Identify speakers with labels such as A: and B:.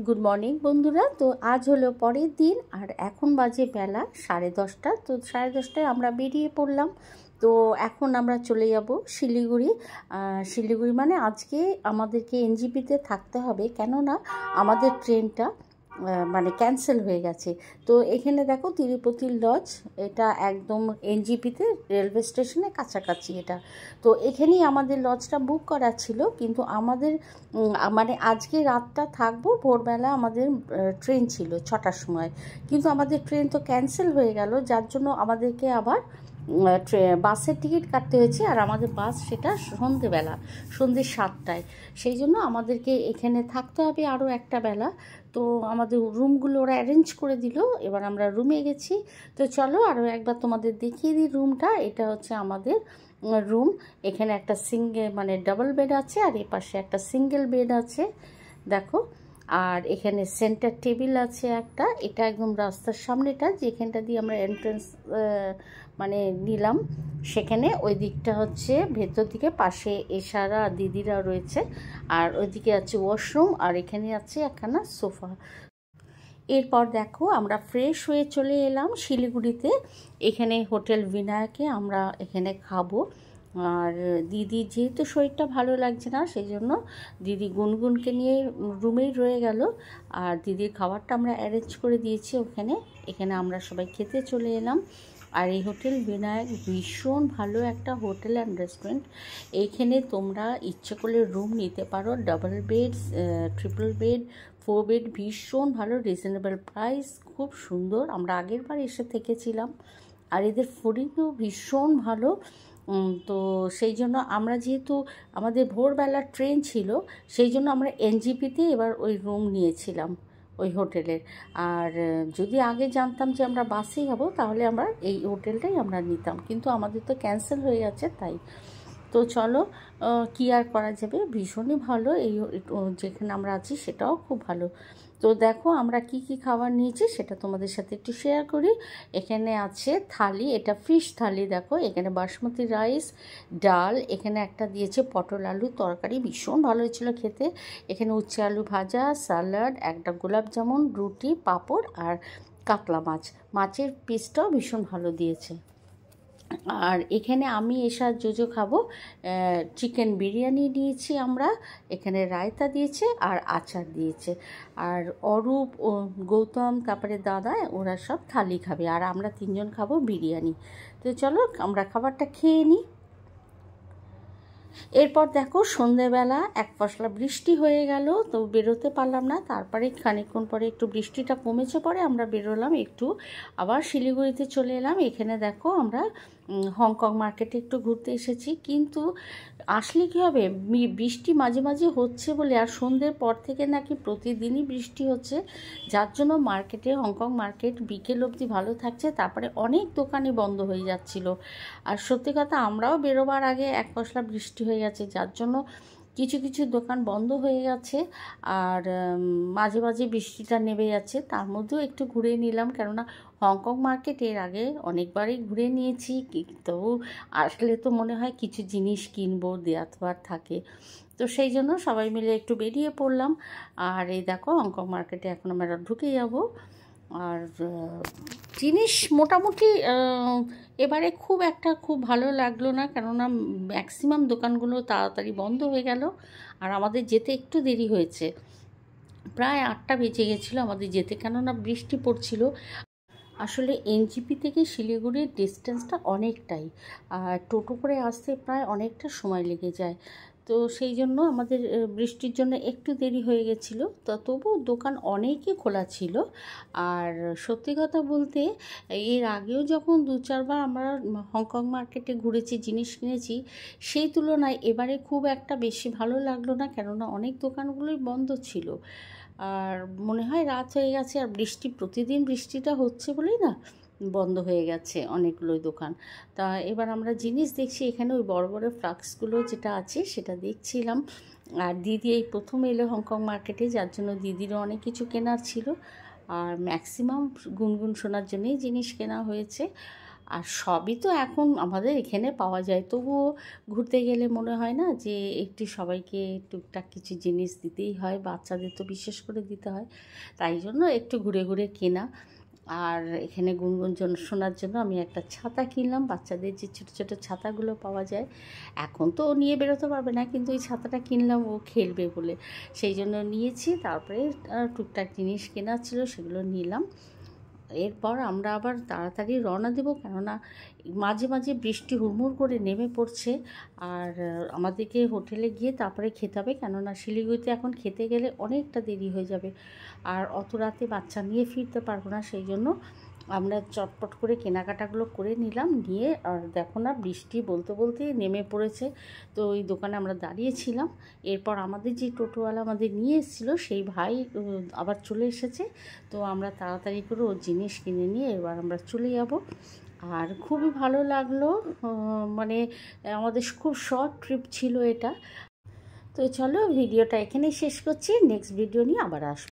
A: Good morning বন্ধুরা। তো আজ হলো পরের দিন আর এখন বাজে বেলা 10:30। তো 10:30টায় আমরা বেরিয়ে পড়লাম। তো এখন আমরা চলে যাব শিলিগুড়ি। শিলিগুড়ি মানে আজকে আমাদেরকে এনজিপিতে থাকতে হবে, কেননা আমাদের ট্রেনটা মানে ক্যান্সেল হয়ে গেছে। তো এখানে দেখো তিরুপতি লজ, এটা একদম এনজিপিতে রেলওয়ে স্টেশনের কাছাকাছি এটা। তো এখানেই আমাদের লজটা বুক করা ছিল, কিন্তু আমাদের মানে আজকে রাতটা থাকবো, ভোরবেলা আমাদের ট্রেন ছিল 6টার সময়, কিন্তু আমাদের ট্রেন তো ক্যান্সেল হয়ে গেল, যার জন্য আমাদেরকে আবার বাসের টিকিট কাটতে হয়েছে। আর আমাদের বাস সেটা সন্ধ্যে 7টায়, সেই জন্য আমাদেরকে এখানে থাকতে হবে আরও একটা বেলা। তো আমাদের রুমগুলো ওরা অ্যারেঞ্জ করে দিল, এবার আমরা রুমে গেছি। তো চলো আরও একবার তোমাদের দেখিয়ে দিই রুমটা। এটা হচ্ছে আমাদের রুম। এখানে একটা মানে ডাবল বেড আছে, আর এ পাশে একটা সিঙ্গেল বেড আছে দেখো। আর এখানে সেন্টার টেবিল আছে একটা, এটা একদম রাস্তার সামনেটা, যেখানটা দিয়ে আমরা এন্ট্রেন্স মানে নিলাম, সেখানে ওই দিকটা হচ্ছে ভেতর দিকে, পাশে এশারা দিদিরা রয়েছে, আর ওইদিকে আছে ওয়াশরুম, আর এখানে আছে একখানা সোফা। এরপর দেখো আমরা ফ্রেশ হয়ে চলে এলাম শিলিগুড়িতে। এখানে হোটেল বিনায়কে আমরা এখানে খাবো। আর দিদির যেহেতু শরীরটা ভালো লাগছে না, সেই জন্য দিদি গুনগুনকে নিয়ে রুমেই রয়ে গেল, আর দিদির খাবারটা আমরা অ্যারেঞ্জ করে দিয়েছি ওখানে। এখানে আমরা সবাই খেতে চলে এলাম। আর এই হোটেল বিনায়ক ভীষণ ভালো একটা হোটেল অ্যান্ড রেস্টুরেন্ট। এইখানে তোমরা ইচ্ছে করলে রুম নিতে পারো, double bed, triple bed, 4 bed, ভীষণ ভালো, রিজনেবল প্রাইস, খুব সুন্দর। আমরা আগের বার এসে থেকেছিলাম, আর এদের ফুডিংও ভীষণ ভালো। তো সেই জন্য আমরা, যেহেতু আমাদের ভোরবেলার ট্রেন ছিল, সেই জন্য আমরা এনজিপিতে এবার ওই রুম নিয়েছিলাম ওই হোটেলের। আর যদি আগে জানতাম যে আমরা বাসেই যাবো, তাহলে আমরা এই হোটেলটাই আমরা নিতাম, কিন্তু আমাদের তো ক্যান্সেল হয়ে গেছে তাই। তো চলো, কী আর করা যাবে, ভীষণই ভালো এই যেখানে আমরা আছি সেটাও খুব ভালো। তো দেখো আমরা কি কি খাবার নিয়েছি সেটা তোমাদের সাথে একটু শেয়ার করি। এখানে আছে থালি, এটা ফিশ থালি দেখো। এখানে বাসমতি রাইস, ডাল, এখানে একটা দিয়েছে পটল আলু তরকারি, ভীষণ ভালো হয়েছিল খেতে। এখানে উচ্ছে আলু ভাজা, স্যালাড, একটা গোলাপ জামুন, রুটি, পাঁপড়, আর কাতলা মাছ, মাছের পিসটাও ভীষণ ভালো দিয়েছে। আর এখানে আমি এসার জোজো খাবো, চিকেন বিরিয়ানি নিয়েছি আমরা, এখানে রায়তা দিয়েছে আর আচার দিয়েছে। আর অরূপ, গৌতম, তারপরে দাদা, ওরা সব থালি খাবে, আর আমরা 3জন খাবো বিরিয়ানি। তো চলো আমরা খাবারটা খেয়ে নিই। এরপর দেখো সন্ধেবেলা এক পশলা বৃষ্টি হয়ে গেল, তো বেরোতে পারলাম না। তারপরে খানিকক্ষণ পরে একটু বৃষ্টিটা কমেছে, পরে আমরা বেরোলাম, একটু আবার শিলিগুড়িতে চলে এলাম। এখানে দেখো আমরা হংকং মার্কেটে একটু ঘুরতে এসেছি, কিন্তু আসলে কী হবে, বৃষ্টি মাঝে মাঝে হচ্ছে বলে, আর সন্ধ্যের পর থেকে নাকি প্রতিদিনই বৃষ্টি হচ্ছে, যার জন্য হংকং মার্কেট বিকেল অবধি ভালো থাকছে, তারপরে অনেক দোকানই বন্ধ হয়ে যাচ্ছিল। আর সত্যি কথা, আমরাও বেরোবার আগে এক পশলা বৃষ্টি হয়ে গেছে, যার জন্য কিছু কিছু দোকান বন্ধ হয়ে গেছে, আর মাঝে মাঝে বৃষ্টিটা নেমে যাচ্ছে। তার মধ্যেও একটু ঘুরে নিলাম, কেননা হংকং মার্কেট এর আগে অনেকবারই ঘুরে নিয়েছি, তবু আসলে তো মনে হয় কিছু জিনিস কিনবো, দেওয়ার থাকে। তো সেই জন্য সবাই মিলে একটু বেরিয়ে পড়লাম। আর এই দেখো হংকং মার্কেটে এখন আমরা ঢুকে যাব। আর জিনিস মোটামুটি এবারে খুব ভালো লাগলো না, কেননা ম্যাক্সিমাম দোকানগুলো তাড়াতাড়ি বন্ধ হয়ে গেল, আর আমাদের যেতে একটু দেরি হয়েছে, প্রায় 8টা বেজে গেছিলো আমাদের যেতে, কেননা বৃষ্টি পড়ছিল। আসলে এনজিপি থেকে শিলিগুড়ির ডিস্টেন্সটা অনেকটাই, আর টোটো করে আসতে প্রায় অনেকটা সময় লেগে যায়। তো সেই জন্য আমাদের বৃষ্টির জন্য একটু দেরি হয়ে গেছিলো, তো তবু দোকান অনেকই খোলা ছিল। আর সত্যি কথা বলতে, এর আগেও যখন 2-4বার আমরা হংকং মার্কেটে ঘুরেছি, জিনিস কিনেছি, সেই তুলনায় এবারে খুব একটা বেশি ভালো লাগলো না, কেননা অনেক দোকানগুলোই বন্ধ ছিল, আর মনে হয় রাত হয়ে গেছে, আর প্রতিদিন বৃষ্টিটা হচ্ছে বলেই না বন্ধ হয়ে গেছে অনেকগুলোই দোকান। তা এবার আমরা জিনিস দেখছি, এখানে ওই বড় বড় ফ্লাক্সগুলো যেটা আছে সেটা দেখছিলাম। আর দিদি এই প্রথম এলো হংকং মার্কেটে, যার জন্য দিদিরও অনেক কিছু কেনার ছিল, আর ম্যাক্সিমাম গুনগুন শোনার জন্যই জিনিস কেনা হয়েছে। আর সবই তো এখন আমাদের এখানে পাওয়া যায়, তবুও ঘুরতে গেলে মনে হয় না যে একটু সবাইকে টুকটাক কিছু জিনিস দিতেই হয়, বাচ্চাদের তো বিশেষ করে দিতে হয়, তাই জন্য একটু ঘুরে ঘুরে কেনা। আর এখানে গুনগুন শোনার জন্য আমি একটা ছাতা কিনলাম, বাচ্চাদের যে ছোটো ছোটো ছাতাগুলো পাওয়া যায়। এখন তো ও নিয়ে বেরোতে পারবে না, কিন্তু ওই ছাতাটা কিনলাম ও খেলবে বলে, সেই জন্য নিয়েছি। তারপরে টুকটাক জিনিস কেনা ছিল, সেগুলো নিলাম। এরপর আমরা আবার তাড়াতাড়ি রওনা দেবো, কেননা মাঝে মাঝে বৃষ্টি হুড়মুড় করে নেমে পড়ছে। আর আমাদেরকে হোটেলে গিয়ে তারপরে খেতে হবে, কেননা শিলিগুড়িতে এখন খেতে গেলে অনেকটা দেরি হয়ে যাবে, আর অত রাতে বাচ্চা নিয়ে ফিরতে পারবো না। সেই জন্য আমরা চটপট করে কেনাকাটাগুলো করে নিলাম, নিয়ে আর দেখো না বৃষ্টি বলতে বলতে নেমে পড়েছে। তো ওই দোকানে আমরা দাঁড়িয়েছিলাম। এরপর আমাদের যে টোটোওয়ালা আমাদের নিয়ে এসেছিলো সেই ভাই আবার চলে এসেছে। তো আমরা তাড়াতাড়ি করে ওর জিনিস কিনে নিয়ে এবার আমরা চলে যাব। আর খুবই ভালো লাগলো, মানে আমাদের খুব শর্ট ট্রিপ ছিল এটা। তো চলো ভিডিওটা এখানেই শেষ করছি, নেক্সট ভিডিও নিয়ে আবার আসবো।